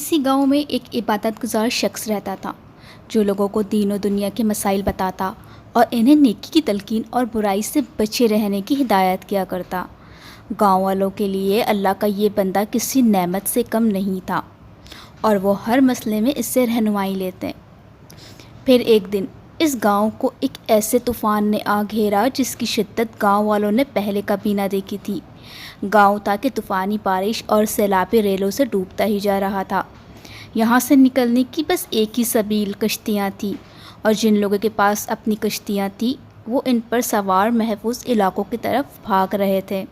کسی گاؤں میں ایک عبادت گزار شخص رہتا تھا جو لوگوں کو دین و دنیا کے مسائل بتاتا اور انہیں نیکی کی تلقین اور برائی سے بچے رہنے کی ہدایت کیا کرتا۔ گاؤں والوں کے لیے اللہ کا یہ بندہ کسی نعمت سے کم نہیں تھا اور وہ ہر مسئلے میں اس سے رہنمائی لیتے۔ پھر ایک دن اس گاؤں کو ایک ایسے طوفان نے آ گھیرا جس کی شدت گاؤں والوں نے پہلے کبھی نہ دیکھی تھی۔ گاؤں تاکہ طوفانی بارش اور سیلابی ریلوں سے ڈوبتا ہی جا رہا تھا۔ یہاں سے نکلنے کی بس ایک ہی سبیل کشتیاں تھیں، اور جن لوگوں کے پاس اپنی کشتیاں تھیں وہ ان پر سوار محفوظ علاقوں کی طرف بھاگ رہے تھے۔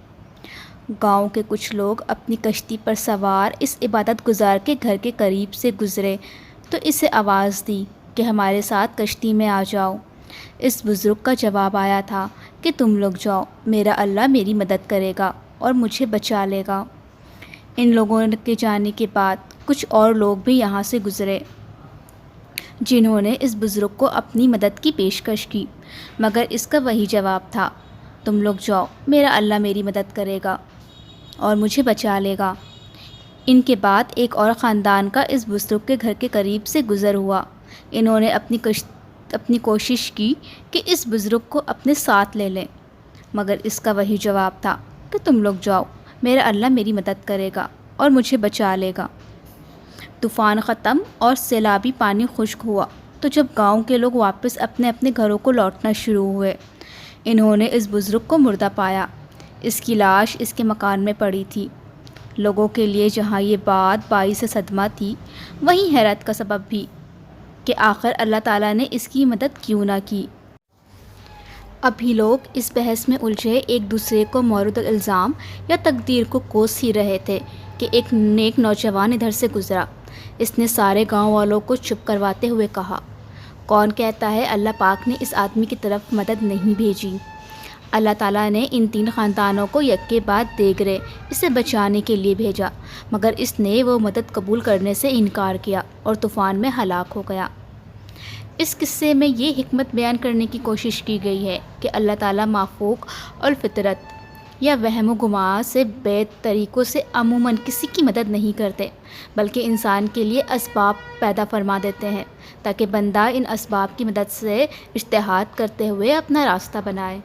گاؤں کے کچھ لوگ اپنی کشتی پر سوار اس عبادت گزار کے گھر کے قریب سے گزرے تو اسے آواز دی کہ ہمارے ساتھ کشتی میں آ جاؤ۔ اس بزرگ کا جواب آیا تھا کہ تم لوگ جاؤ، میرا اللہ میری مدد کرے گا اور مجھے بچا لے گا۔ ان لوگوں کے جانے کے بعد کچھ اور لوگ بھی یہاں سے گزرے جنہوں نے اس بزرگ کو اپنی مدد کی پیشکش کی، مگر اس کا وہی جواب تھا، تم لوگ جاؤ، میرا اللہ میری مدد کرے گا اور مجھے بچا لے گا۔ ان کے بعد ایک اور خاندان کا اس بزرگ کے گھر کے قریب سے گزر ہوا۔ انہوں نے اپنی کوشش کی کہ اس بزرگ کو اپنے ساتھ لے لیں، مگر اس کا وہی جواب تھا کہ تم لوگ جاؤ، میرا اللہ میری مدد کرے گا اور مجھے بچا لے گا۔ طوفان ختم اور سیلابی پانی خشک ہوا تو جب گاؤں کے لوگ واپس اپنے اپنے گھروں کو لوٹنا شروع ہوئے، انہوں نے اس بزرگ کو مردہ پایا۔ اس کی لاش اس کے مکان میں پڑی تھی۔ لوگوں کے لیے جہاں یہ بات باعث صدمہ تھی، وہیں حیرت کا سبب بھی کہ آخر اللہ تعالیٰ نے اس کی مدد کیوں نہ کی۔ ابھی لوگ اس بحث میں الجھے ایک دوسرے کو مورد الزام یا تقدیر کو کوس ہی رہے تھے کہ ایک نیک نوجوان ادھر سے گزرا۔ اس نے سارے گاؤں والوں کو چپ کرواتے ہوئے کہا، کون کہتا ہے اللہ پاک نے اس آدمی کی طرف مدد نہیں بھیجی؟ اللہ تعالیٰ نے ان تین خاندانوں کو یکے بعد دیگرے اسے بچانے کے لیے بھیجا، مگر اس نے وہ مدد قبول کرنے سے انکار کیا اور طوفان میں ہلاک ہو گیا۔ اس قصے میں یہ حکمت بیان کرنے کی کوشش کی گئی ہے کہ اللہ تعالیٰ مافوق الفطرت یا وہم و گمان سے بعید طریقوں سے عموماً کسی کی مدد نہیں کرتے، بلکہ انسان کے لیے اسباب پیدا فرما دیتے ہیں تاکہ بندہ ان اسباب کی مدد سے اجتہاد کرتے ہوئے اپنا راستہ بنائے۔